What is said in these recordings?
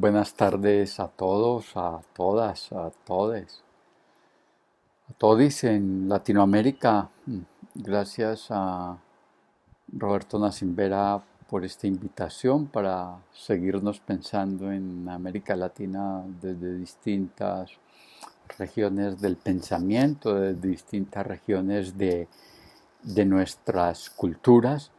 Buenas tardes a todos, a todas, a todes, a todis en Latinoamérica. Gracias a Roberto Nacimbera por esta invitación para seguirnos pensando en América Latina desde distintas regiones del pensamiento, desde distintas regiones de nuestras culturas,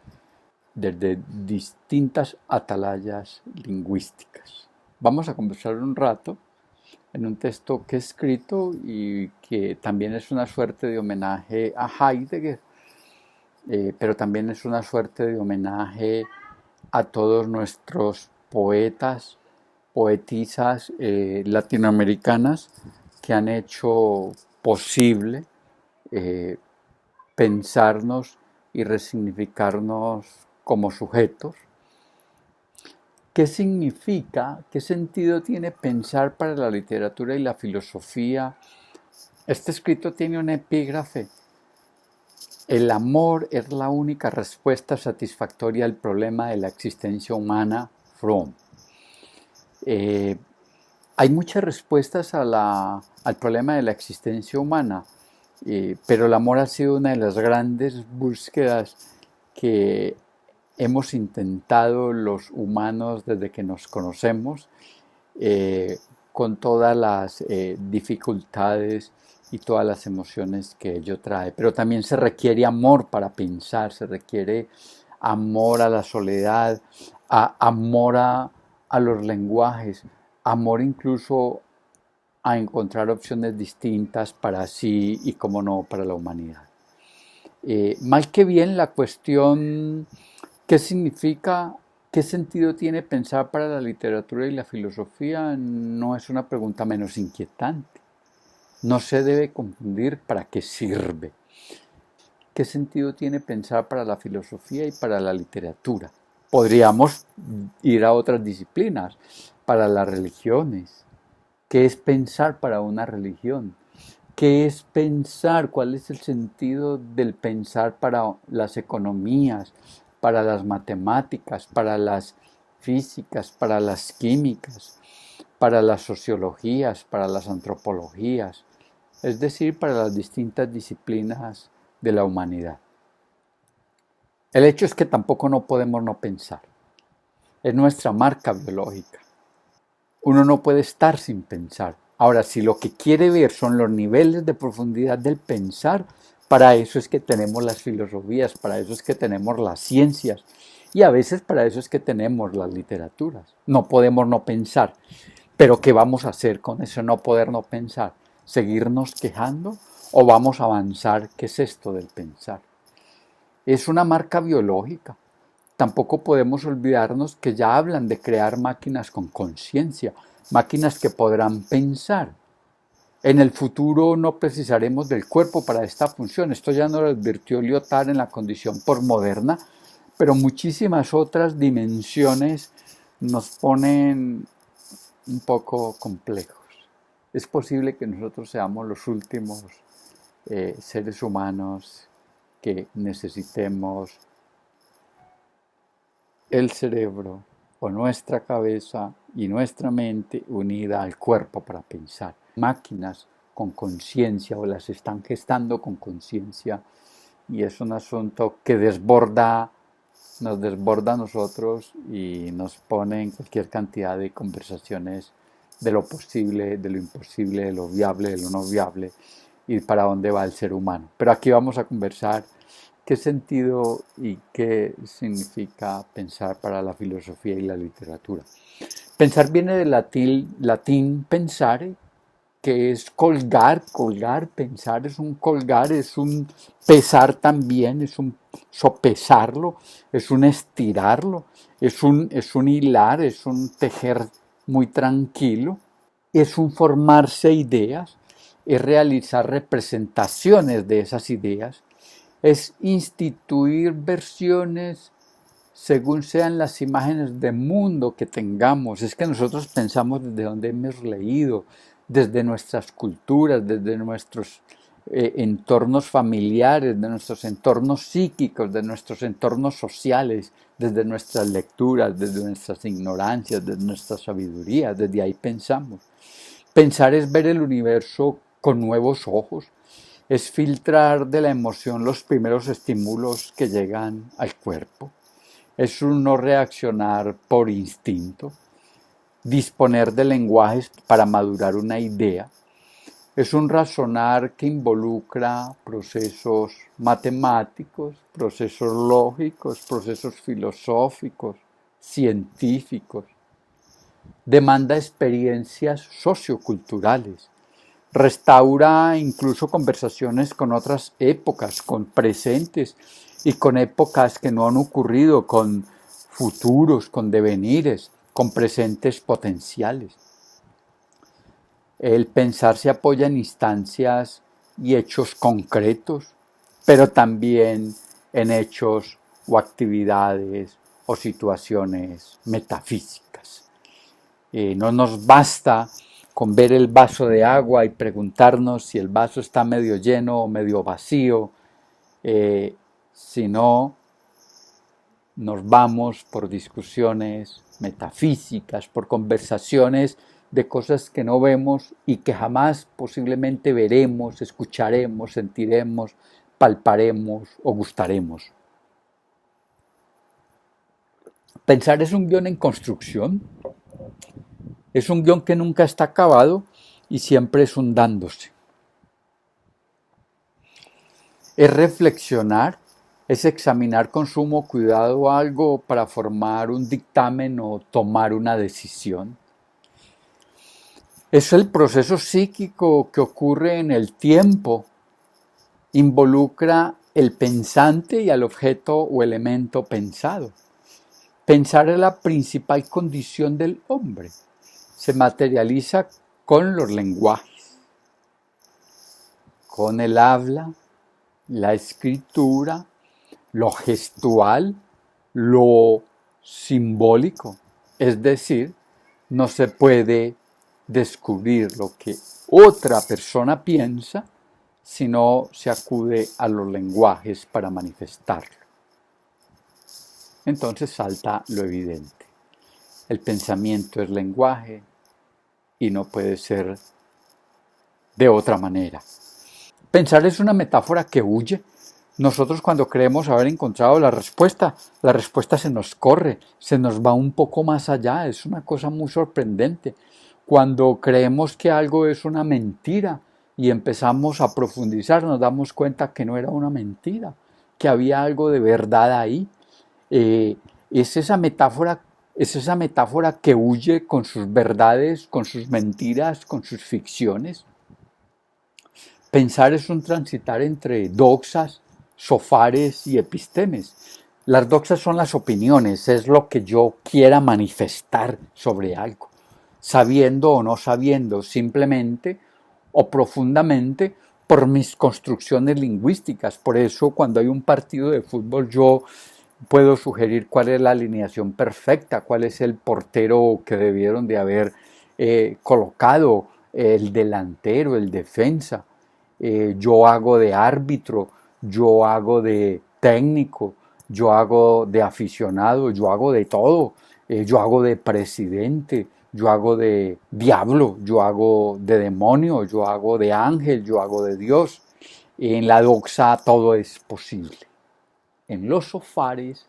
desde distintas atalayas lingüísticas. Vamos a conversar un rato en un texto que he escrito y que también es una suerte de homenaje a Heidegger, pero también es una suerte de homenaje a todos nuestros poetas, poetisas latinoamericanas que han hecho posible pensarnos y resignificarnos como sujetos. ¿Qué significa, qué sentido tiene pensar para la literatura y la filosofía? Este escrito tiene un epígrafe. El amor es la única respuesta satisfactoria al problema de la existencia humana, Fromm. Hay muchas respuestas al problema de la existencia humana, pero el amor ha sido una de las grandes búsquedas que hemos intentado los humanos desde que nos conocemos, con todas las dificultades y todas las emociones que ello trae. Pero también se requiere amor para pensar, se requiere amor a la soledad, amor a los lenguajes, amor incluso a encontrar opciones distintas para sí y, como no, para la humanidad. Mal que bien, la cuestión ¿qué significa, qué sentido tiene pensar para la literatura y la filosofía? No es una pregunta menos inquietante. No se debe confundir para qué sirve. ¿Qué sentido tiene pensar para la filosofía y para la literatura? Podríamos ir a otras disciplinas, para las religiones. ¿Qué es pensar para una religión? ¿Qué es pensar? ¿Cuál es el sentido del pensar para las economías, para las matemáticas, para las físicas, para las químicas, para las sociologías, para las antropologías? Es decir, para las distintas disciplinas de la humanidad. El hecho es que tampoco no podemos no pensar. Es nuestra marca biológica. Uno no puede estar sin pensar. Ahora, si lo que quiere ver son los niveles de profundidad del pensar, para eso es que tenemos las filosofías, para eso es que tenemos las ciencias y a veces para eso es que tenemos las literaturas. No podemos no pensar. Pero ¿qué vamos a hacer con eso no poder no pensar? ¿Seguirnos quejando o vamos a avanzar? ¿Qué es esto del pensar? Es una marca biológica. Tampoco podemos olvidarnos que ya hablan de crear máquinas con conciencia, máquinas que podrán pensar. En el futuro no precisaremos del cuerpo para esta función. Esto ya nos lo advirtió Lyotard en la condición posmoderna, pero muchísimas otras dimensiones nos ponen un poco complejos. Es posible que nosotros seamos los últimos seres humanos que necesitemos el cerebro o nuestra cabeza y nuestra mente unida al cuerpo para pensar. Máquinas con conciencia o las están gestando con conciencia y es un asunto que nos desborda a nosotros y nos pone en cualquier cantidad de conversaciones de lo posible, de lo imposible, de lo viable, de lo no viable y para dónde va el ser humano. Pero aquí vamos a conversar qué sentido y qué significa pensar para la filosofía y la literatura. Pensar viene del latín pensare, que es colgar, pensar es un colgar, es un pesar también, es un sopesarlo, es un estirarlo, es un hilar, es un tejer muy tranquilo, es un formarse ideas, es realizar representaciones de esas ideas, es instituir versiones según sean las imágenes de mundo que tengamos. Es que nosotros pensamos desde donde hemos leído, desde nuestras culturas, desde nuestros entornos familiares, de nuestros entornos psíquicos, de nuestros entornos sociales, desde nuestras lecturas, desde nuestras ignorancias, desde nuestra sabiduría, desde ahí pensamos. Pensar es ver el universo con nuevos ojos, es filtrar de la emoción los primeros estímulos que llegan al cuerpo, es un no reaccionar por instinto, disponer de lenguajes para madurar una idea, es un razonar que involucra procesos matemáticos, procesos lógicos, procesos filosóficos, científicos. Demanda experiencias socioculturales. Restaura incluso conversaciones con otras épocas, con presentes y con épocas que no han ocurrido, con futuros, con devenires, con presentes potenciales. El pensar se apoya en instancias y hechos concretos, pero también en hechos o actividades o situaciones metafísicas. No nos basta con ver el vaso de agua y preguntarnos si el vaso está medio lleno o medio vacío, sino nos vamos por discusiones metafísicas, por conversaciones de cosas que no vemos y que jamás posiblemente veremos, escucharemos, sentiremos, palparemos o gustaremos. Pensar es un guión en construcción, es un guión que nunca está acabado y siempre es un dándose. Es reflexionar, es examinar con sumo cuidado algo para formar un dictamen o tomar una decisión. Es el proceso psíquico que ocurre en el tiempo, involucra el pensante y al objeto o elemento pensado. Pensar es la principal condición del hombre. Se materializa con los lenguajes, con el habla, la escritura, lo gestual, lo simbólico. Es decir, no se puede descubrir lo que otra persona piensa, sino se acude a los lenguajes para manifestarlo. Entonces salta lo evidente. El pensamiento es lenguaje y no puede ser de otra manera. Pensar es una metáfora que huye. Nosotros cuando creemos haber encontrado la respuesta se nos corre, se nos va un poco más allá, es una cosa muy sorprendente. Cuando creemos que algo es una mentira y empezamos a profundizar, nos damos cuenta que no era una mentira, que había algo de verdad ahí. Es esa metáfora que huye con sus verdades, con sus mentiras, con sus ficciones. Pensar es un transitar entre doxas, sofares y epistemes. Las doxas son las opiniones, es lo que yo quiera manifestar sobre algo, sabiendo o no sabiendo, simplemente o profundamente por mis construcciones lingüísticas. Por eso cuando hay un partido de fútbol yo puedo sugerir cuál es la alineación perfecta, cuál es el portero que debieron de haber colocado, el delantero, el defensa. Yo hago de árbitro, yo hago de técnico, yo hago de aficionado, yo hago de todo, yo hago de presidente, yo hago de diablo, yo hago de demonio, yo hago de ángel, yo hago de Dios. En la doxa todo es posible. En los sofares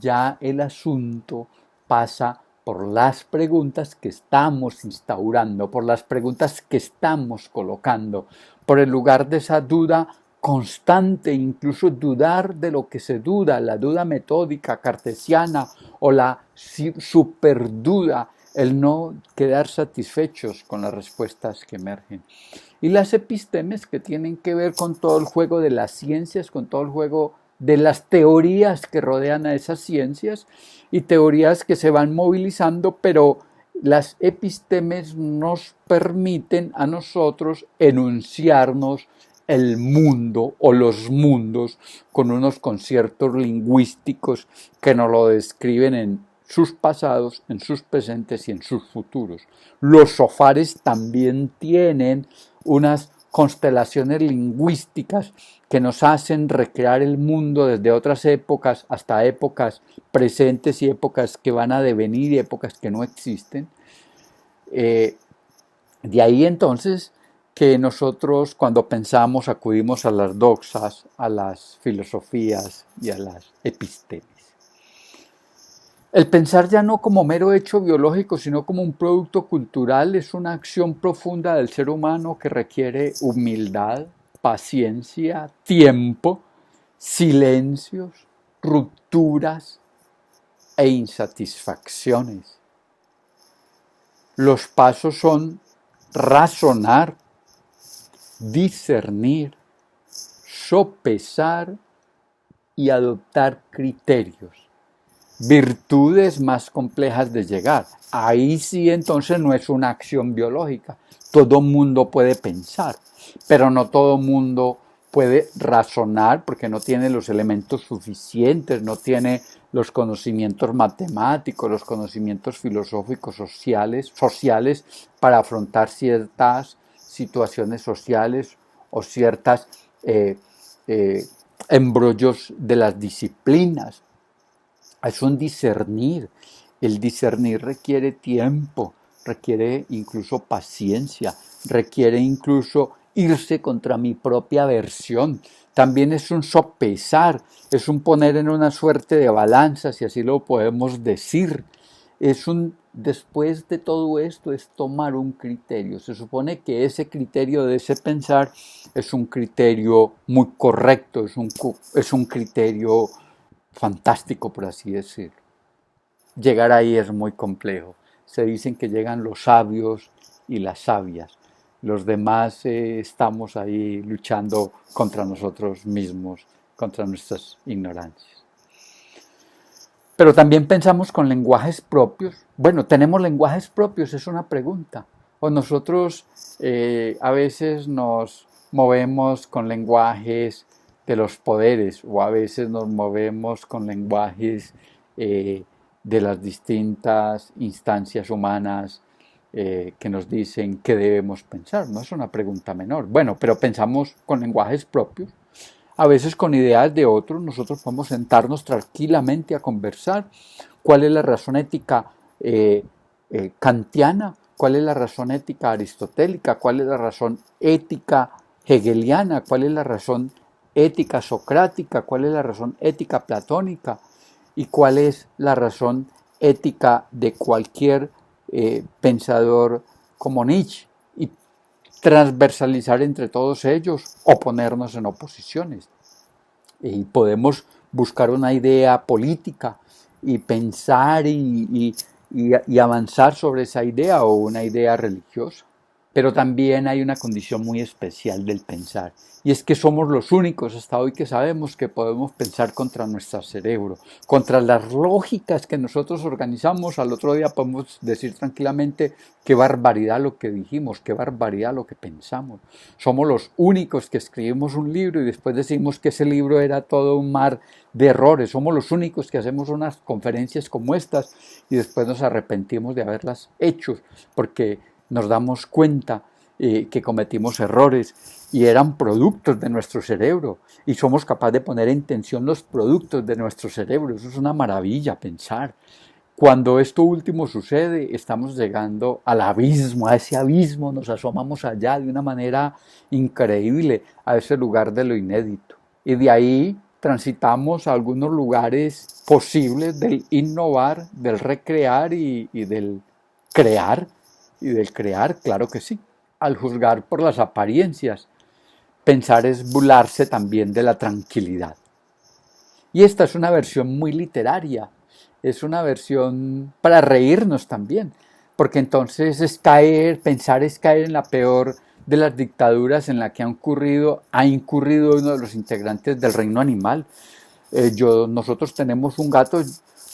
ya el asunto pasa por las preguntas que estamos instaurando, por las preguntas que estamos colocando, por el lugar de esa duda constante, incluso dudar de lo que se duda, la duda metódica cartesiana o la superduda, el no quedar satisfechos con las respuestas que emergen. Y las epistemes que tienen que ver con todo el juego de las ciencias, con todo el juego de las teorías que rodean a esas ciencias y teorías que se van movilizando, pero las epistemes nos permiten a nosotros enunciarnos el mundo o los mundos con unos conciertos lingüísticos que nos lo describen en sus pasados, en sus presentes y en sus futuros. Los sofares también tienen unas constelaciones lingüísticas que nos hacen recrear el mundo desde otras épocas hasta épocas presentes y épocas que van a devenir y épocas que no existen. De ahí entonces que nosotros cuando pensamos acudimos a las doxas, a las filosofías y a las epistemes. El pensar ya no como mero hecho biológico, sino como un producto cultural, es una acción profunda del ser humano que requiere humildad, paciencia, tiempo, silencios, rupturas e insatisfacciones. Los pasos son razonar, discernir, sopesar y adoptar criterios. Virtudes más complejas de llegar. Ahí sí entonces no es una acción biológica. Todo mundo puede pensar, pero no todo mundo puede razonar porque no tiene los elementos suficientes, no tiene los conocimientos matemáticos, los conocimientos filosóficos sociales para afrontar ciertas situaciones sociales o ciertos embrollos de las disciplinas. Es un discernir. El discernir requiere tiempo, requiere incluso paciencia, requiere incluso irse contra mi propia versión. También es un sopesar, es un poner en una suerte de balanza, si así lo podemos decir. Después de todo esto, es tomar un criterio. Se supone que ese criterio de ese pensar es un criterio muy correcto, es un criterio fantástico, por así decirlo. Llegar ahí es muy complejo. Se dicen que llegan los sabios y las sabias. Los demás estamos ahí luchando contra nosotros mismos, contra nuestras ignorancias. Pero también pensamos con lenguajes propios. Bueno, ¿tenemos lenguajes propios? Es una pregunta. O nosotros a veces nos movemos con lenguajes de los poderes, o a veces nos movemos con lenguajes de las distintas instancias humanas que nos dicen qué debemos pensar. No es una pregunta menor. Bueno, pero pensamos con lenguajes propios. A veces con ideas de otros, nosotros podemos sentarnos tranquilamente a conversar. ¿Cuál es la razón ética kantiana? ¿Cuál es la razón ética aristotélica? ¿Cuál es la razón ética hegeliana? ¿Cuál es la razón ética socrática? ¿Cuál es la razón ética platónica? ¿Y cuál es la razón ética de cualquier pensador como Nietzsche? Y transversalizar entre todos ellos o ponernos en oposiciones. Y podemos buscar una idea política y pensar y avanzar sobre esa idea, o una idea religiosa. Pero también hay una condición muy especial del pensar, y es que somos los únicos hasta hoy que sabemos que podemos pensar contra nuestro cerebro, contra las lógicas que nosotros organizamos. Al otro día podemos decir tranquilamente: qué barbaridad lo que dijimos, qué barbaridad lo que pensamos. Somos los únicos que escribimos un libro y después decimos que ese libro era todo un mar de errores. Somos los únicos que hacemos unas conferencias como estas y después nos arrepentimos de haberlas hecho, porque nos damos cuenta que cometimos errores y eran productos de nuestro cerebro, y somos capaces de poner en tensión los productos de nuestro cerebro. Eso es una maravilla pensar. Cuando esto último sucede, estamos llegando al abismo, a ese abismo nos asomamos allá de una manera increíble, a ese lugar de lo inédito. Y de ahí transitamos a algunos lugares posibles del innovar, del recrear y del crear. Y del crear, claro que sí. Al juzgar por las apariencias, pensar es burlarse también de la tranquilidad. Y esta es una versión muy literaria, es una versión para reírnos también, porque entonces pensar es caer en la peor de las dictaduras en la que ha incurrido uno de los integrantes del reino animal. Nosotros tenemos un gato,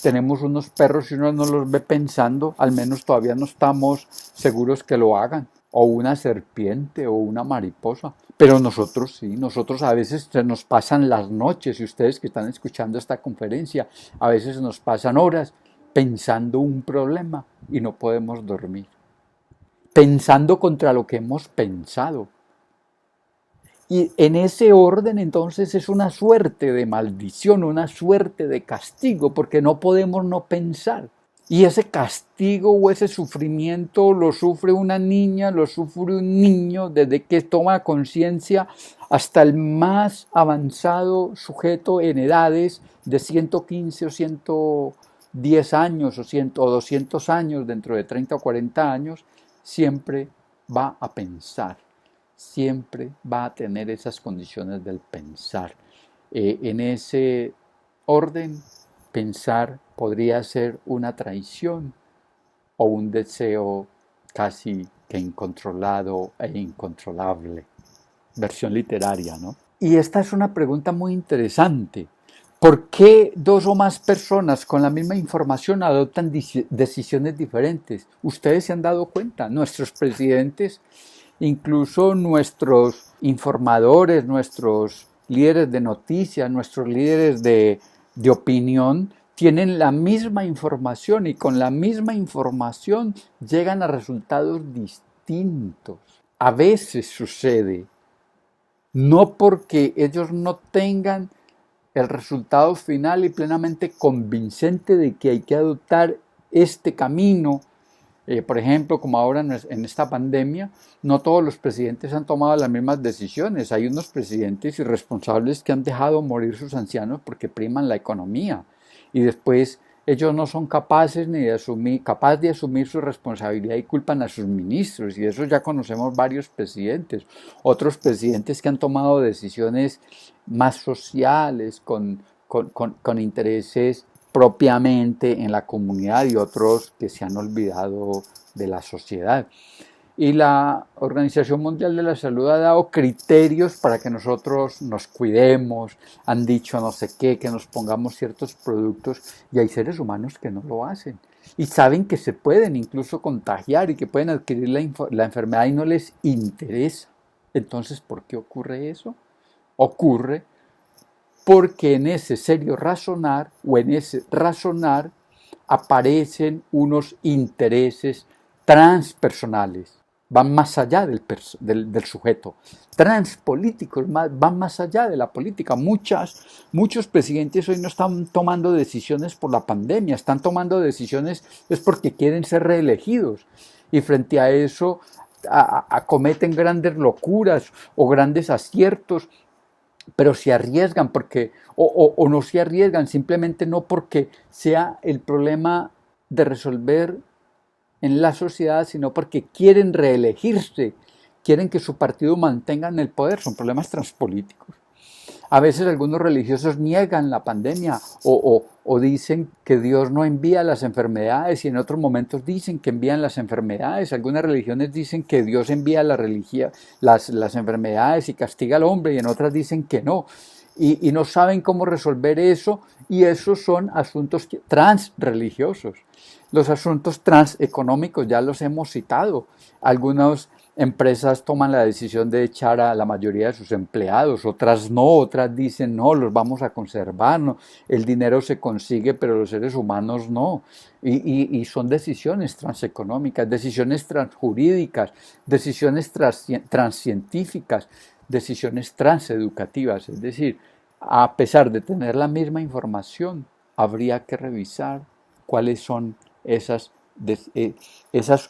tenemos unos perros y uno no los ve pensando, al menos todavía no estamos seguros que lo hagan, o una serpiente o una mariposa. Pero nosotros sí, nosotros a veces se nos pasan las noches, y ustedes que están escuchando esta conferencia, a veces nos pasan horas pensando un problema y no podemos dormir. Pensando contra lo que hemos pensado. Y en ese orden entonces es una suerte de maldición, una suerte de castigo, porque no podemos no pensar. Y ese castigo o ese sufrimiento lo sufre una niña, lo sufre un niño desde que toma conciencia hasta el más avanzado sujeto en edades de 115 o 110 años o 100 o 200 años, dentro de 30 o 40 años, siempre va a pensar, siempre va a tener esas condiciones del pensar. En ese orden, pensar podría ser una traición o un deseo casi que incontrolado e incontrolable. Versión literaria, ¿no? Y esta es una pregunta muy interesante. ¿Por qué dos o más personas con la misma información adoptan decisiones diferentes? Ustedes se han dado cuenta, nuestros presidentes, incluso nuestros informadores, nuestros líderes de noticias, nuestros líderes de opinión, tienen la misma información y con la misma información llegan a resultados distintos. A veces sucede, no porque ellos no tengan el resultado final y plenamente convincente de que hay que adoptar este camino. Por ejemplo, como ahora en esta pandemia, no todos los presidentes han tomado las mismas decisiones. Hay unos presidentes irresponsables que han dejado morir sus ancianos porque priman la economía. Y después ellos no son capaces ni de asumir su responsabilidad y culpan a sus ministros. Y de eso ya conocemos varios presidentes. Otros presidentes que han tomado decisiones más sociales, con intereses propiamente en la comunidad y otros que se han olvidado de la sociedad. Y la Organización Mundial de la Salud ha dado criterios para que nosotros nos cuidemos, han dicho no sé qué, que nos pongamos ciertos productos y hay seres humanos que no lo hacen. Y saben que se pueden incluso contagiar y que pueden adquirir la enfermedad y no les interesa. Entonces, ¿por qué ocurre eso? Ocurre porque en ese serio razonar o en ese razonar aparecen unos intereses transpersonales, van más allá del sujeto, transpolíticos, van más allá de la política. Muchos presidentes hoy no están tomando decisiones por la pandemia, están tomando decisiones es porque quieren ser reelegidos y frente a eso acometen grandes locuras o grandes aciertos, pero se arriesgan porque, o no se arriesgan, simplemente no porque sea el problema de resolver en la sociedad, sino porque quieren reelegirse, quieren que su partido mantenga en el poder, son problemas transpolíticos. A veces algunos religiosos niegan la pandemia o dicen que Dios no envía las enfermedades y en otros momentos dicen que envían las enfermedades. Algunas religiones dicen que Dios envía las enfermedades y castiga al hombre y en otras dicen que no. Y no saben cómo resolver eso y esos son asuntos transreligiosos. Los asuntos transeconómicos ya los hemos citado. Algunas empresas toman la decisión de echar a la mayoría de sus empleados, otras no, otras dicen no, los vamos a conservar, no. El dinero se consigue, pero los seres humanos no. Y son decisiones transeconómicas, decisiones transjurídicas, decisiones transcientíficas, decisiones transeducativas. Es decir, a pesar de tener la misma información, habría que revisar cuáles son esas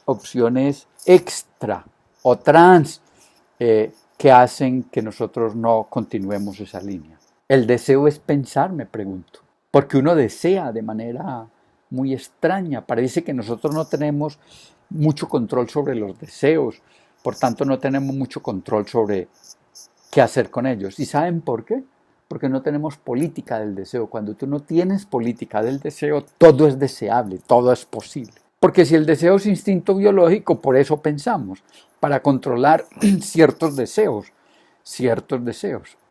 opciones extra o trans que hacen que nosotros no continuemos esa línea. El deseo es pensar, me pregunto, porque uno desea de manera muy extraña. Parece que nosotros no tenemos mucho control sobre los deseos, por tanto no tenemos mucho control sobre qué hacer con ellos. ¿Y saben por qué? Porque no tenemos política del deseo. Cuando tú no tienes política del deseo, todo es deseable, todo es posible. Porque si el deseo es instinto biológico, por eso pensamos, para controlar ciertos deseos.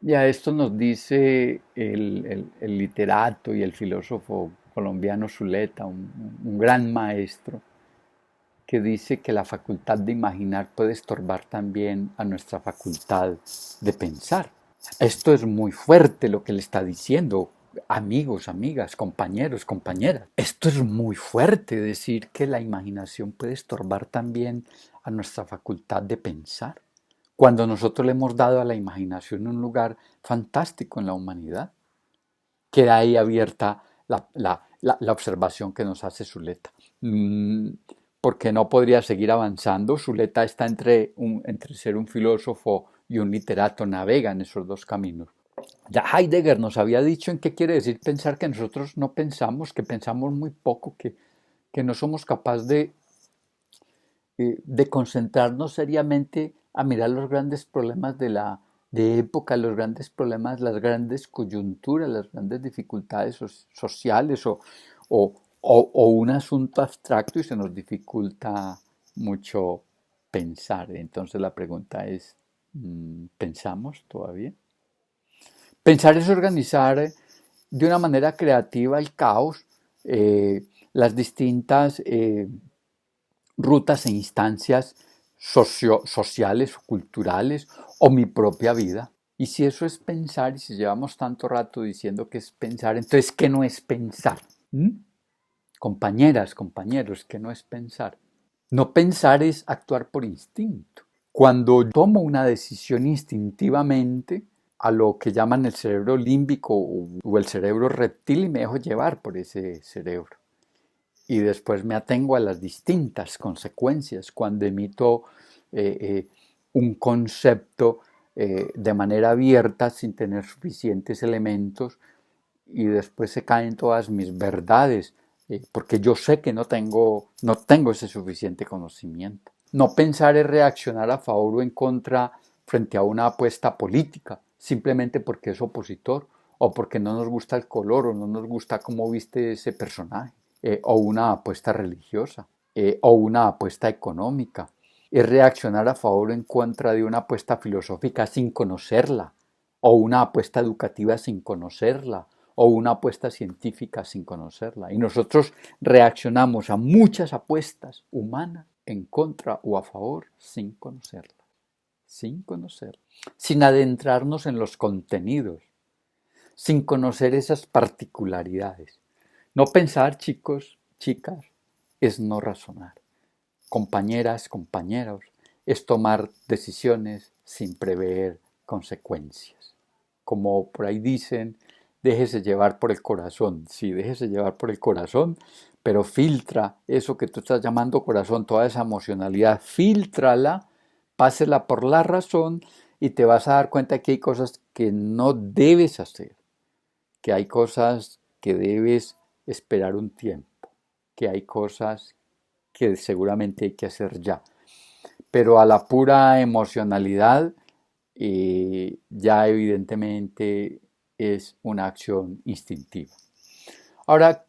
Y a esto nos dice el literato y el filósofo colombiano Zuleta, un gran maestro, que dice que la facultad de imaginar puede estorbar también a nuestra facultad de pensar. Esto es muy fuerte lo que le está diciendo, amigos, amigas, compañeros, compañeras. Esto es muy fuerte, decir que la imaginación puede estorbar también a nuestra facultad de pensar. cuando nosotros le hemos dado a la imaginación un lugar fantástico en la humanidad. Queda ahí abierta la observación que nos hace Zuleta. Porque no podría seguir avanzando. Zuleta está entre ser un filósofo y un literato, navega en esos dos caminos. Ya Heidegger nos había dicho en qué quiere decir pensar, que nosotros no pensamos, que pensamos muy poco, que no somos capaces de concentrarnos seriamente a mirar los grandes problemas de época, los grandes problemas, las grandes coyunturas, las grandes dificultades sociales o un asunto abstracto, y se nos dificulta mucho pensar. Entonces la pregunta es, ¿pensamos todavía? Pensar es organizar de una manera creativa el caos, las distintas rutas e instancias sociales o culturales, o mi propia vida. Y si eso es pensar, y si llevamos tanto rato diciendo que es pensar, entonces, ¿qué no es pensar? Compañeras, compañeros, ¿qué no es pensar? No pensar es actuar por instinto. Cuando tomo una decisión instintivamente, a lo que llaman el cerebro límbico o el cerebro reptil, y me dejo llevar por ese cerebro. Y después me atengo a las distintas consecuencias cuando emito un concepto de manera abierta, sin tener suficientes elementos, y después se caen todas mis verdades, porque yo sé que no tengo ese suficiente conocimiento. No pensar es reaccionar a favor o en contra frente a una apuesta política, simplemente porque es opositor, o porque no nos gusta el color, o no nos gusta cómo viste ese personaje. O una apuesta religiosa, o una apuesta económica. Es reaccionar a favor o en contra de una apuesta filosófica sin conocerla, o una apuesta educativa sin conocerla, o una apuesta científica sin conocerla. Y nosotros reaccionamos a muchas apuestas humanas en contra o a favor sin conocerlas, sin adentrarnos en los contenidos, sin conocer esas particularidades. No pensar, chicos, chicas, es no razonar. Compañeras, compañeros, es tomar decisiones sin prever consecuencias. Como por ahí dicen, déjese llevar por el corazón. Sí, déjese llevar por el corazón, pero filtra eso que tú estás llamando corazón, toda esa emocionalidad, filtrala, pásela por la razón, y te vas a dar cuenta que hay cosas que no debes hacer, que hay cosas que debes esperar un tiempo, que hay cosas que seguramente hay que hacer ya. Pero a la pura emocionalidad, ya evidentemente es una acción instintiva. Ahora,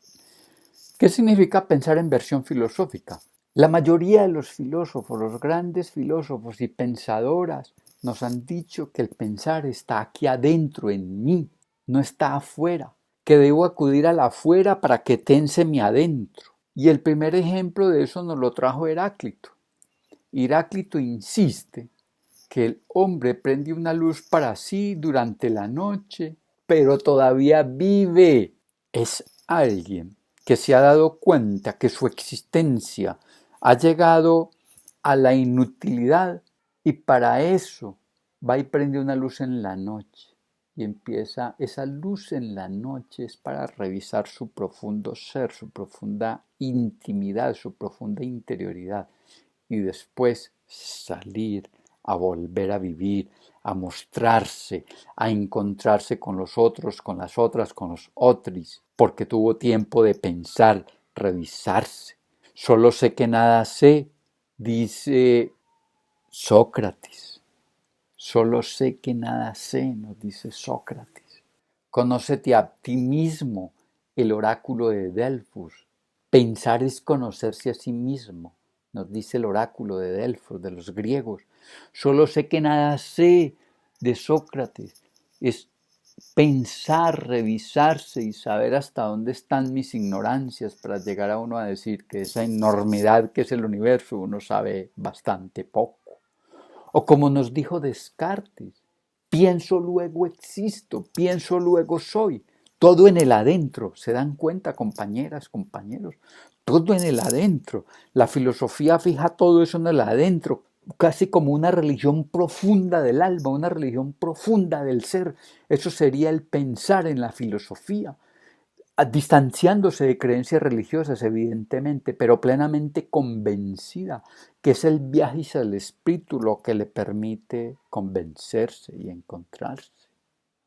¿qué significa pensar en versión filosófica? La mayoría de los filósofos, los grandes filósofos y pensadoras, nos han dicho que el pensar está aquí adentro en mí, no está afuera, que debo acudir al afuera para que tense mi adentro. Y el primer ejemplo de eso nos lo trajo Heráclito. Heráclito insiste que el hombre prende una luz para sí durante la noche, pero todavía vive. Es alguien que se ha dado cuenta que su existencia ha llegado a la inutilidad, y para eso va y prende una luz en la noche. Y empieza, esa luz en la noche es para revisar su profundo ser, su profunda intimidad, su profunda interioridad, y después salir a volver a vivir, a mostrarse, a encontrarse con los otros, con las otras, con los otros, porque tuvo tiempo de pensar, revisarse. Solo sé que nada sé, dice Sócrates. Solo sé que nada sé, nos dice Sócrates. Conócete a ti mismo, el oráculo de Delfos. Pensar es conocerse a sí mismo, nos dice el oráculo de Delfos, de los griegos. Solo sé que nada sé, de Sócrates. Es pensar, revisarse y saber hasta dónde están mis ignorancias, para llegar a uno a decir que esa enormidad que es el universo uno sabe bastante poco. O como nos dijo Descartes, pienso luego existo, pienso luego soy. Todo en el adentro, ¿se dan cuenta, compañeras, compañeros? Todo en el adentro. La filosofía fija todo eso en el adentro. casi como una religión profunda del alma, una religión profunda del ser. Eso sería el pensar en la filosofía, distanciándose de creencias religiosas, evidentemente, pero plenamente convencida, que es el viaje hacia el espíritu lo que le permite convencerse y encontrarse.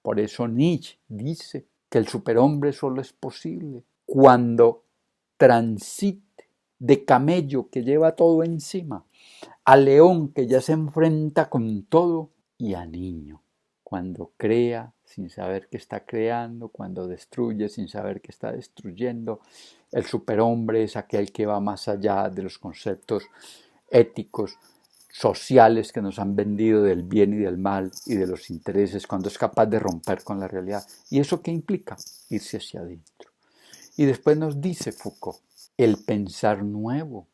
Por eso Nietzsche dice que el superhombre solo es posible cuando transite de camello que lleva todo encima a león que ya se enfrenta con todo y a niño cuando crea sin saber que está creando, cuando destruye sin saber que está destruyendo. El superhombre es aquel que va más allá de los conceptos éticos, sociales que nos han vendido del bien y del mal y de los intereses, cuando es capaz de romper con la realidad. ¿Y eso qué implica? Irse hacia adentro. Y después nos dice Foucault, el pensar nuevo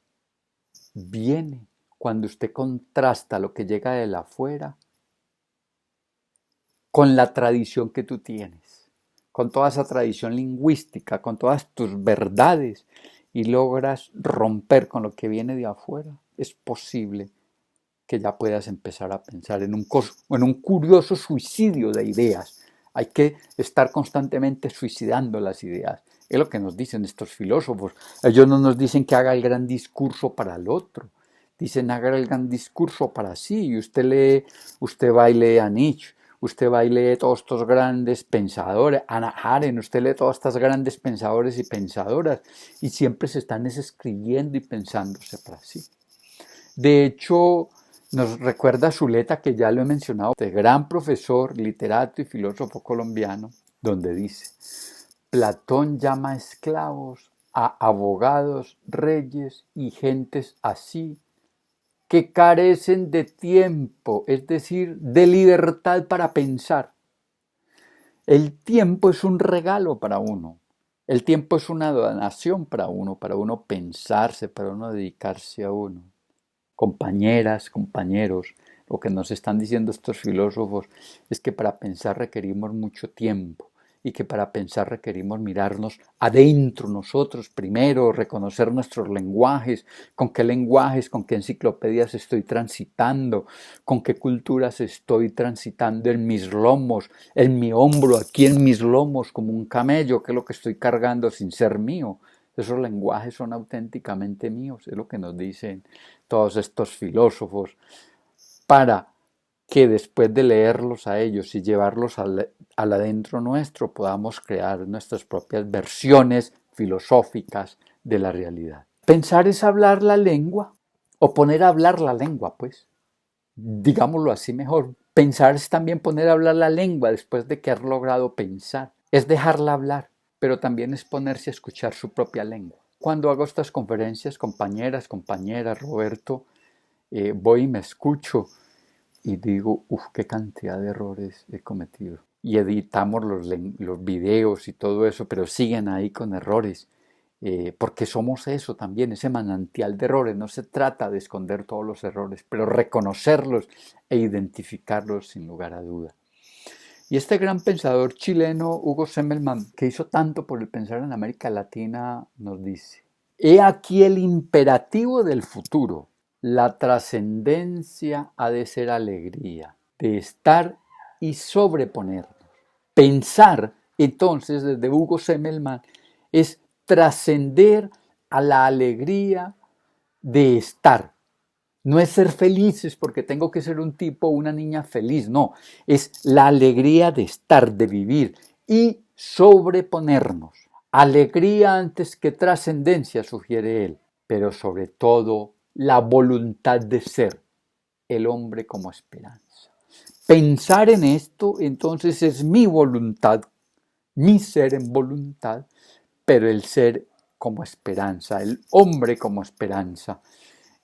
viene cuando usted contrasta lo que llega de la afuera con la tradición que tú tienes, con toda esa tradición lingüística, con todas tus verdades, y logras romper con lo que viene de afuera. Es posible que ya puedas empezar a pensar en un curioso suicidio de ideas. Hay que estar constantemente suicidando las ideas. Es lo que nos dicen estos filósofos. Ellos no nos dicen que haga el gran discurso para el otro. Dicen haga el gran discurso para sí. Y usted va y lee a Nietzsche. Usted va y lee todos estos grandes pensadores, Hannah Arendt, usted lee todos estos grandes pensadores y pensadoras, y siempre se están escribiendo y pensándose para sí. De hecho, nos recuerda Zuleta, que ya lo he mencionado, de gran profesor, literato y filósofo colombiano, donde dice, Platón llama esclavos a abogados, reyes y gentes así, que carecen de tiempo, es decir, de libertad para pensar. El tiempo es un regalo para uno. El tiempo es una donación para uno pensarse, para uno dedicarse a uno. Compañeras, compañeros, lo que nos están diciendo estos filósofos es que para pensar requerimos mucho tiempo y que para pensar requerimos mirarnos adentro nosotros primero, reconocer nuestros lenguajes, con qué lenguajes, con qué enciclopedias estoy transitando, con qué culturas estoy transitando en mis lomos, en mi hombro, aquí en mis lomos, como un camello, que es lo que estoy cargando sin ser mío. Esos lenguajes son auténticamente míos, es lo que nos dicen todos estos filósofos, para que después de leerlos a ellos y llevarlos al adentro nuestro podamos crear nuestras propias versiones filosóficas de la realidad. Pensar es hablar la lengua, o poner a hablar la lengua, pues, digámoslo así mejor. Pensar es también poner a hablar la lengua después de que has logrado pensar, es dejarla hablar, pero también es ponerse a escuchar su propia lengua. Cuando hago estas conferencias, compañeras, Roberto, voy y me escucho y digo, qué cantidad de errores he cometido. Y editamos los videos y todo eso, pero siguen ahí con errores, porque somos eso también, ese manantial de errores. No se trata de esconder todos los errores, pero reconocerlos e identificarlos sin lugar a duda. Y este gran pensador chileno, Hugo Semmelmann, que hizo tanto por el pensar en América Latina, nos dice, he aquí el imperativo del futuro. La trascendencia ha de ser alegría, de estar y sobreponernos. Pensar, entonces, desde Hugo Semmelmann, es trascender a la alegría de estar. No es ser felices porque tengo que ser un tipo o una niña feliz, no. Es la alegría de estar, de vivir y sobreponernos. Alegría antes que trascendencia, sugiere él, pero sobre todo la voluntad de ser, el hombre como esperanza. Pensar en esto, entonces, es mi voluntad, mi ser en voluntad, pero el ser como esperanza, el hombre como esperanza.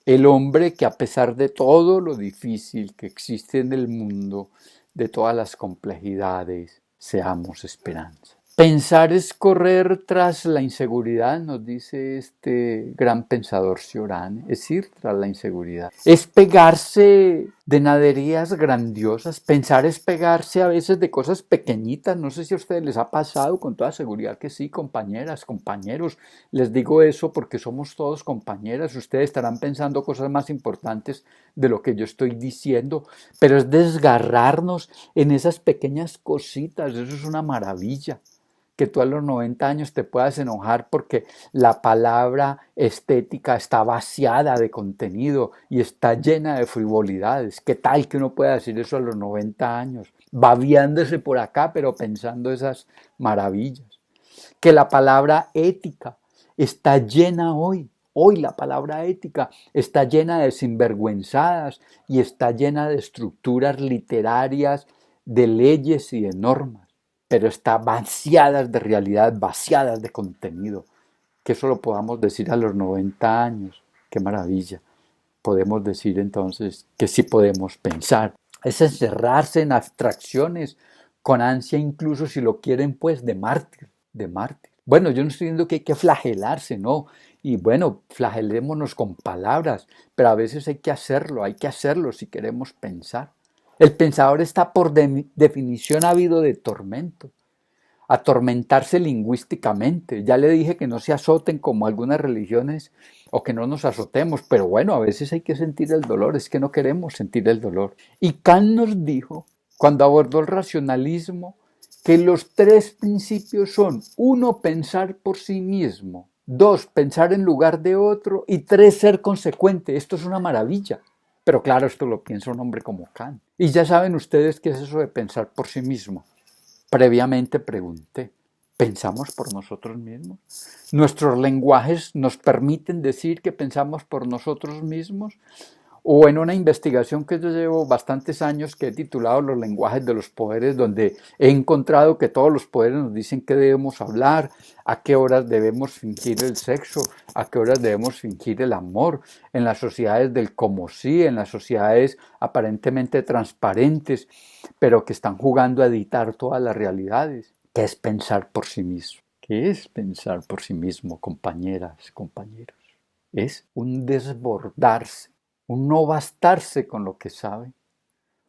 El hombre que, a pesar de todo lo difícil que existe en el mundo, de todas las complejidades, seamos esperanza. Pensar es correr tras la inseguridad, nos dice este gran pensador Cioran, es ir tras la inseguridad. Es pegarse de naderías grandiosas, pensar es pegarse a veces de cosas pequeñitas, no sé si a ustedes les ha pasado, con toda seguridad que sí, compañeras, compañeros, les digo eso porque somos todos compañeras, ustedes estarán pensando cosas más importantes de lo que yo estoy diciendo, pero es desgarrarnos en esas pequeñas cositas, eso es una maravilla. Que tú a los 90 años te puedas enojar porque la palabra estética está vaciada de contenido y está llena de frivolidades. ¿Qué tal que uno pueda decir eso a los 90 años? Babeándose por acá, pero pensando esas maravillas. Que la palabra ética está llena hoy. Hoy la palabra ética está llena de sinvergüenzadas y está llena de estructuras literarias, de leyes y de normas, pero está vaciadas de realidad, vaciadas de contenido. Que eso lo podamos decir a los 90 años. ¡Qué maravilla! Podemos decir entonces que sí podemos pensar. Es encerrarse en abstracciones con ansia, incluso si lo quieren, pues de mártir, de mártir. Bueno, yo no estoy diciendo que hay que flagelarse, no. Y bueno, flagelémonos con palabras, pero a veces hay que hacerlo si queremos pensar. El pensador está por definición ávido de tormento, atormentarse lingüísticamente. Ya le dije que no se azoten como algunas religiones o que no nos azotemos, pero bueno, a veces hay que sentir el dolor, es que no queremos sentir el dolor. Y Kant nos dijo, cuando abordó el racionalismo, que los tres principios son: uno, pensar por sí mismo; dos, pensar en lugar de otro; y tres, ser consecuente. Esto es una maravilla. Pero claro, esto lo piensa un hombre como Kant. Y ya saben ustedes qué es eso de pensar por sí mismo. Previamente pregunté, ¿pensamos por nosotros mismos? ¿Nuestros lenguajes nos permiten decir que pensamos por nosotros mismos? O en una investigación que yo llevo bastantes años, que he titulado Los lenguajes de los poderes, donde he encontrado que todos los poderes nos dicen qué debemos hablar, a qué horas debemos fingir el sexo, a qué horas debemos fingir el amor, en las sociedades del como sí, en las sociedades aparentemente transparentes, pero que están jugando a editar todas las realidades. ¿Qué es pensar por sí mismo? ¿Qué es pensar por sí mismo, compañeras, compañeros? Es un desbordarse, un no bastarse con lo que sabe,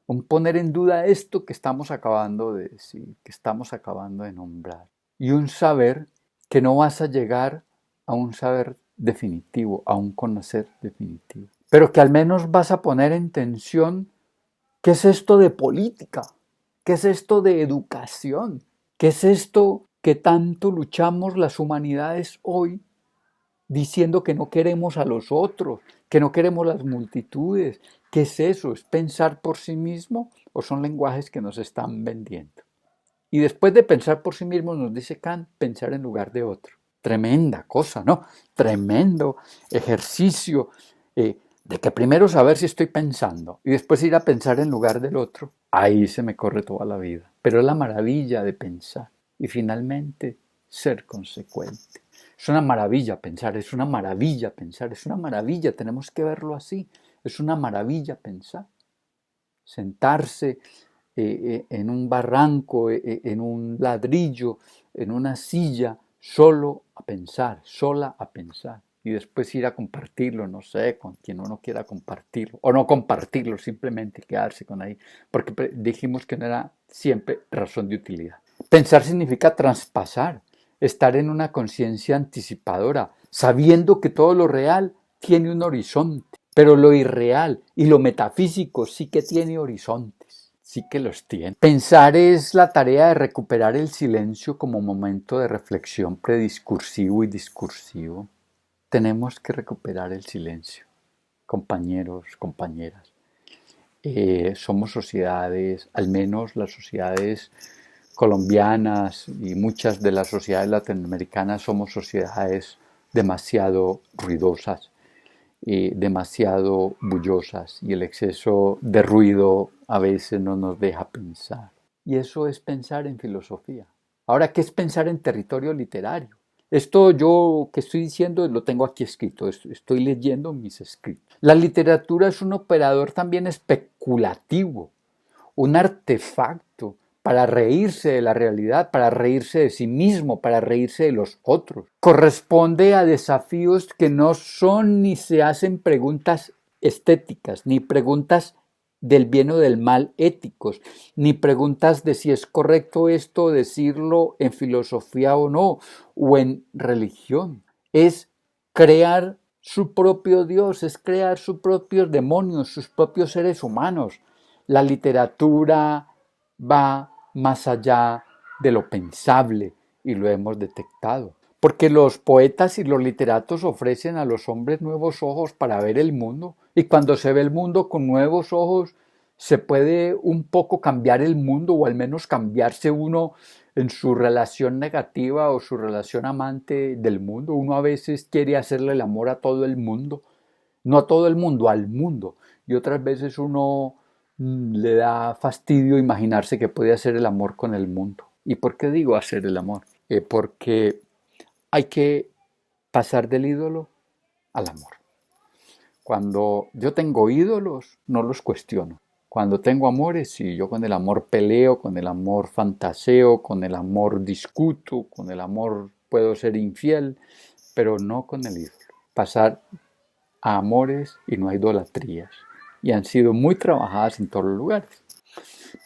un poner en duda esto que estamos acabando de decir, que estamos acabando de nombrar, y un saber que no vas a llegar a un saber definitivo, a un conocer definitivo, pero que al menos vas a poner en tensión qué es esto de política, qué es esto de educación, qué es esto que tanto luchamos las humanidades hoy, diciendo que no queremos a los otros, que no queremos las multitudes. ¿Qué es eso? ¿Es pensar por sí mismo o son lenguajes que nos están vendiendo? Y después de pensar por sí mismo, nos dice Kant, pensar en lugar de otro. Tremenda cosa, ¿no? Tremendo ejercicio de que primero saber si estoy pensando y después ir a pensar en lugar del otro. Ahí se me corre toda la vida. Pero es la maravilla de pensar y finalmente ser consecuente. Es una maravilla pensar, es una maravilla pensar, es una maravilla, tenemos que verlo así, es una maravilla pensar. Sentarse en un barranco, en un ladrillo, en una silla, solo a pensar, sola a pensar. Y después ir a compartirlo, no sé, con quien uno quiera compartirlo. O no compartirlo, simplemente quedarse con ahí. Porque dijimos que no era siempre razón de utilidad. Pensar significa traspasar, estar en una conciencia anticipadora, sabiendo que todo lo real tiene un horizonte, pero lo irreal y lo metafísico sí que tiene horizontes, sí que los tiene. Pensar es la tarea de recuperar el silencio como momento de reflexión prediscursivo y discursivo. Tenemos que recuperar el silencio, compañeros, compañeras. Somos sociedades, al menos las sociedades colombianas y muchas de las sociedades latinoamericanas, somos sociedades demasiado ruidosas, demasiado bullosas, y el exceso de ruido a veces no nos deja pensar. Y eso es pensar en filosofía. Ahora, ¿qué es pensar en territorio literario? Esto yo que estoy diciendo lo tengo aquí escrito, estoy leyendo mis escritos. La literatura es un operador también especulativo, un artefacto para reírse de la realidad, para reírse de sí mismo, para reírse de los otros. Corresponde a desafíos que no son ni se hacen preguntas estéticas, ni preguntas del bien o del mal éticos, ni preguntas de si es correcto esto decirlo en filosofía o no, o en religión. Es crear su propio Dios, es crear sus propios demonios, sus propios seres humanos. La literatura va más allá de lo pensable y lo hemos detectado. Porque los poetas y los literatos ofrecen a los hombres nuevos ojos para ver el mundo. Y cuando se ve el mundo con nuevos ojos, se puede un poco cambiar el mundo, o al menos cambiarse uno en su relación negativa o su relación amante del mundo. Uno a veces quiere hacerle el amor a todo el mundo, no a todo el mundo, al mundo. Y otras veces uno le da fastidio imaginarse que puede hacer el amor con el mundo. ¿Y por qué digo hacer el amor? Porque hay que pasar del ídolo al amor. Cuando yo tengo ídolos, no los cuestiono. Cuando tengo amores, sí, yo con el amor peleo, con el amor fantaseo, con el amor discuto, con el amor puedo ser infiel, pero no con el ídolo. Pasar a amores y no a idolatrías. Y han sido muy trabajadas en todos los lugares.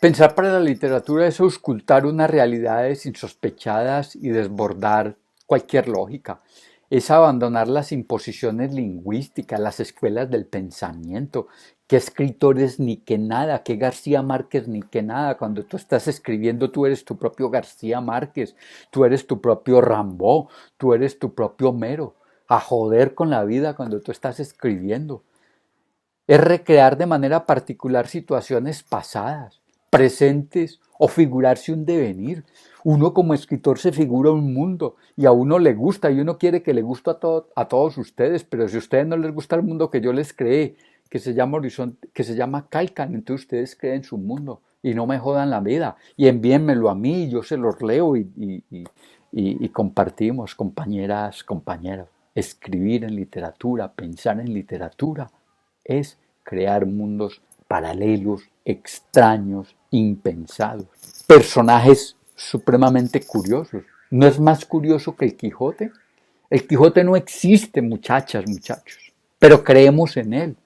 Pensar para la literatura es auscultar unas realidades insospechadas y desbordar cualquier lógica. Es abandonar las imposiciones lingüísticas, las escuelas del pensamiento, qué escritores ni qué nada, qué García Márquez ni qué nada. Cuando tú estás escribiendo, tú eres tu propio García Márquez, tú eres tu propio Rimbaud, tú eres tu propio Homero. A joder con la vida cuando tú estás escribiendo. Es recrear de manera particular situaciones pasadas, presentes o figurarse un devenir. Uno como escritor se figura un mundo y a uno le gusta y uno quiere que le guste a todos ustedes, pero si a ustedes no les gusta el mundo que yo les creé, que se llama Horizonte, que se llama Calcan, entonces ustedes creen su mundo y no me jodan la vida y envíenmelo a mí, yo se los leo y compartimos, compañeras, compañeros. Escribir en literatura, pensar en literatura es crear mundos paralelos, extraños, impensados. Personajes supremamente curiosos. ¿No es más curioso que el Quijote? El Quijote no existe, muchachas, muchachos, pero creemos en él.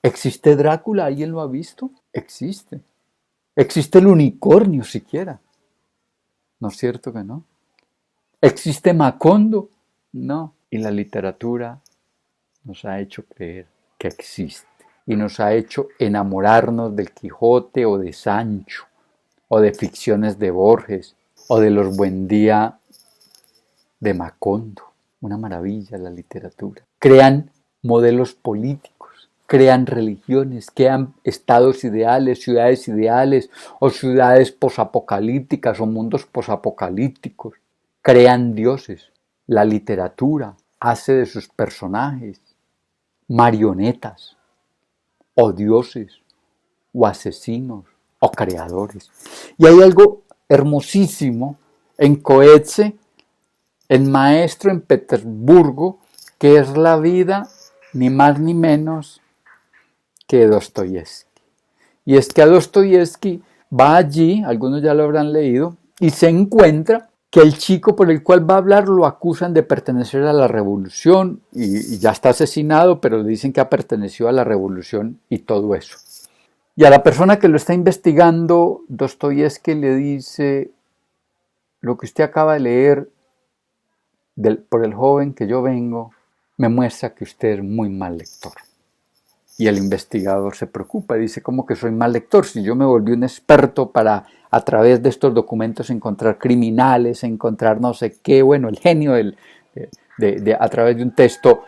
¿Existe Drácula? ¿Alguien lo ha visto? Existe. ¿Existe el unicornio siquiera? ¿No es cierto que no? ¿Existe Macondo? No. Y la literatura nos ha hecho creer que existe y nos ha hecho enamorarnos del Quijote o de Sancho o de ficciones de Borges o de los Buendía de Macondo. Una maravilla la literatura. Crean modelos políticos, crean religiones, crean estados ideales, ciudades ideales o ciudades posapocalípticas o mundos posapocalípticos. Crean dioses. La literatura hace de sus personajes marionetas, o dioses, o asesinos, o creadores. Y hay algo hermosísimo en Coetzee, el maestro en Petersburgo, que es la vida ni más ni menos que Dostoyevsky. Y es que a Dostoyevsky va allí, algunos ya lo habrán leído, y se encuentra que el chico por el cual va a hablar lo acusan de pertenecer a la revolución y ya está asesinado, pero le dicen que ha pertenecido a la revolución y todo eso. Y a la persona que lo está investigando, Dostoyevsky le dice: lo que usted acaba de leer por el joven que yo vengo me muestra que usted es muy mal lector. Y el investigador se preocupa y dice: ¿cómo que soy mal lector? Si yo me volví un experto para, a través de estos documentos, encontrar criminales, encontrar no sé qué, bueno, el genio a través de un texto,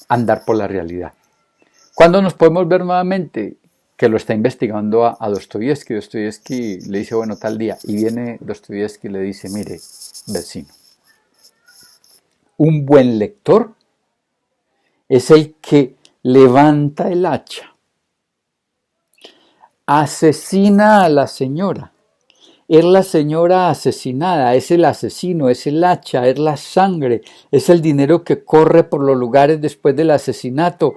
andar por la realidad. ¿Cuándo nos podemos ver nuevamente? Que lo está investigando a Dostoyevsky. Dostoyevsky le dice: bueno, tal día. Y viene Dostoyevsky y le dice: mire, vecino, un buen lector es el que levanta el hacha, asesina a la señora, es la señora asesinada, es el asesino, es el hacha, es la sangre, es el dinero que corre por los lugares después del asesinato,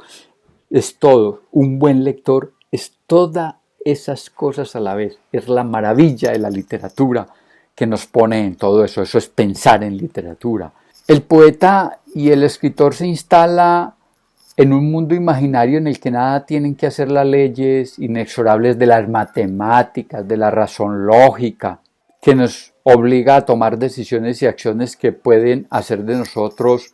es todo. Un buen lector es toda esas cosas a la vez. Es la maravilla de la literatura que nos pone en todo eso. Eso es pensar en literatura. El poeta y el escritor se instala en un mundo imaginario en el que nada tienen que hacer las leyes inexorables de las matemáticas, de la razón lógica, que nos obliga a tomar decisiones y acciones que pueden hacer de nosotros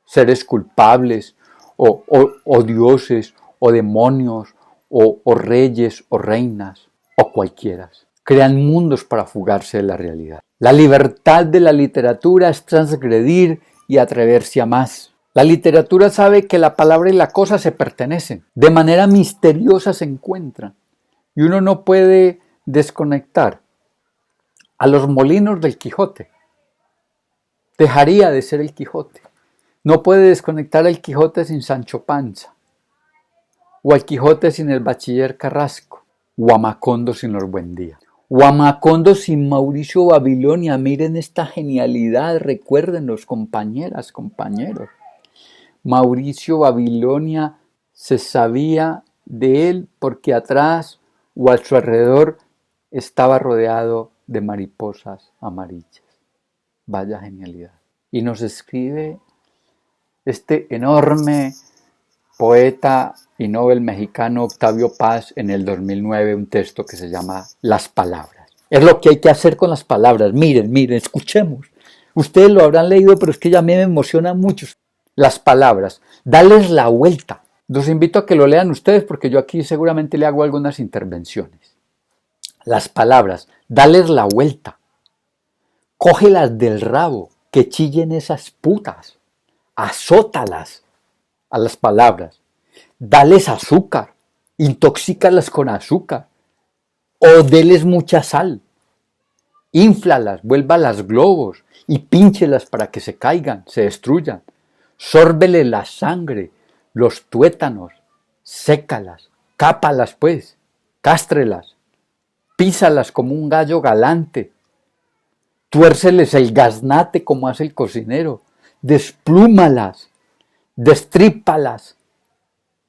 seres culpables, o dioses, o demonios, o reyes, o reinas, o cualquiera. Crean mundos para fugarse de la realidad. La libertad de la literatura es transgredir y atreverse a más. La literatura sabe que la palabra y la cosa se pertenecen, de manera misteriosa se encuentran, y uno no puede desconectar a los molinos del Quijote. Dejaría de ser el Quijote. No puede desconectar al Quijote sin Sancho Panza, o al Quijote sin el bachiller Carrasco, o a Macondo sin los Buendía, o a Macondo sin Mauricio Babilonia. Miren esta genialidad, recuérdenlos, compañeras, compañeros. Mauricio Babilonia se sabía de él porque atrás o a su alrededor estaba rodeado de mariposas amarillas. Vaya genialidad. Y nos escribe este enorme poeta y Nobel mexicano Octavio Paz en el 2009 un texto que se llama Las palabras. Es lo que hay que hacer con las palabras. Miren, miren, escuchemos. Ustedes lo habrán leído, pero es que ya a mí me emociona mucho. Las palabras, darles la vuelta. Los invito a que lo lean ustedes porque yo aquí seguramente le hago algunas intervenciones. Las palabras, darles la vuelta. Cógelas del rabo, que chillen esas putas. Azótalas a las palabras. Dales azúcar, intoxícalas con azúcar. O deles mucha sal. Inflalas, vuélvalas globos y pínchelas para que se caigan, se destruyan. Sórbele la sangre, los tuétanos, sécalas, cápalas pues, cástrelas, písalas como un gallo galante, tuérceles el gaznate como hace el cocinero, desplúmalas, destrípalas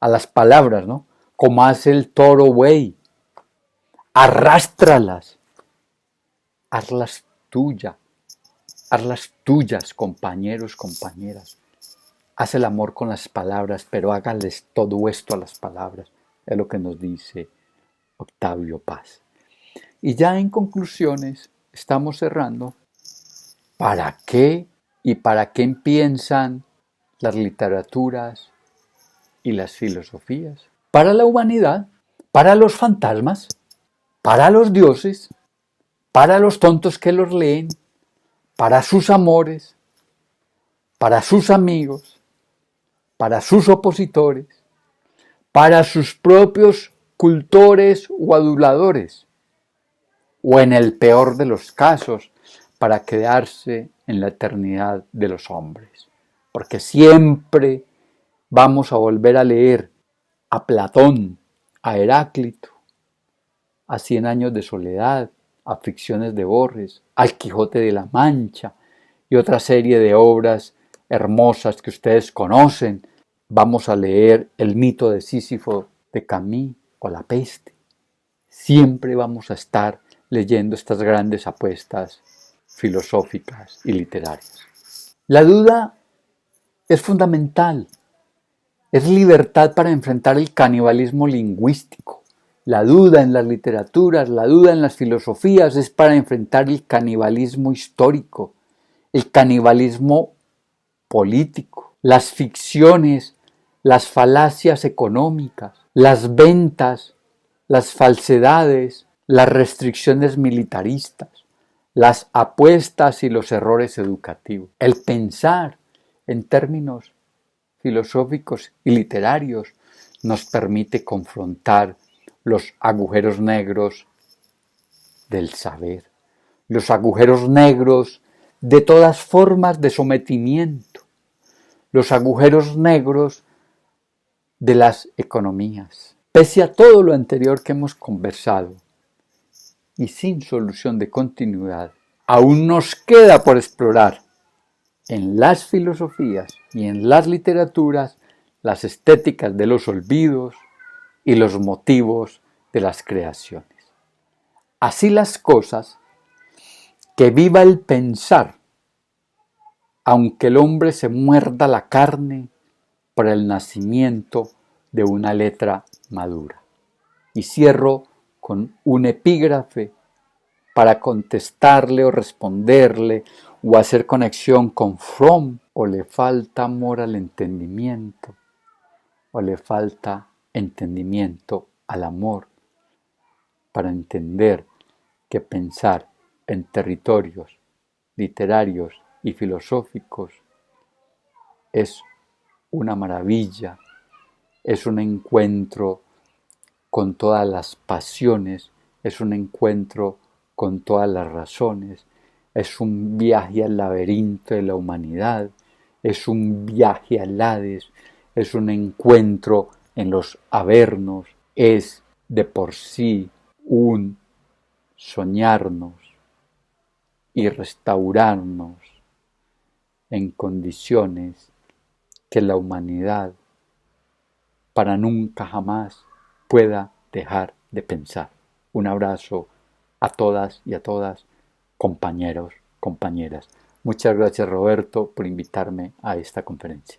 a las palabras, ¿no? Como hace el toro buey, arrástralas, hazlas tuyas, compañeros, compañeras. Haz el amor con las palabras, pero hágales todo esto a las palabras. Es lo que nos dice Octavio Paz. Y ya en conclusiones, estamos cerrando. ¿Para qué y para qué piensan las literaturas y las filosofías? Para la humanidad, para los fantasmas, para los dioses, para los tontos que los leen, para sus amores, para sus amigos, para sus opositores, para sus propios cultores o aduladores, o en el peor de los casos, para quedarse en la eternidad de los hombres. Porque siempre vamos a volver a leer a Platón, a Heráclito, a 100 años de soledad, a Ficciones de Borges, al Quijote de la Mancha y otra serie de obras hermosas que ustedes conocen. Vamos a leer El mito de Sísifo de Camus o La peste. Siempre vamos a estar leyendo estas grandes apuestas filosóficas y literarias. La duda es fundamental. Es libertad para enfrentar el canibalismo lingüístico. La duda en las literaturas, la duda en las filosofías es para enfrentar el canibalismo histórico, el canibalismo político, las ficciones, las falacias económicas, las ventas, las falsedades, las restricciones militaristas, las apuestas y los errores educativos. El pensar en términos filosóficos y literarios nos permite confrontar los agujeros negros del saber, los agujeros negros de todas formas de sometimiento, los agujeros negros de las economías. Pese a todo lo anterior que hemos conversado y sin solución de continuidad, aún nos queda por explorar en las filosofías y en las literaturas las estéticas de los olvidos y los motivos de las creaciones. Así las cosas, que viva el pensar, aunque el hombre se muerda la carne para el nacimiento de una letra madura. Y cierro con un epígrafe para contestarle o responderle o hacer conexión con Fromm. O le falta amor al entendimiento, o le falta entendimiento al amor para entender que pensar en territorios literarios y filosóficos es una maravilla, es un encuentro con todas las pasiones, es un encuentro con todas las razones, es un viaje al laberinto de la humanidad, es un viaje al Hades, es un encuentro en los Avernos, es de por sí un soñarnos y restaurarnos en condiciones que la humanidad para nunca jamás pueda dejar de pensar. Un abrazo a todas y a todas, compañeros, compañeras. Muchas gracias, Roberto, por invitarme a esta conferencia.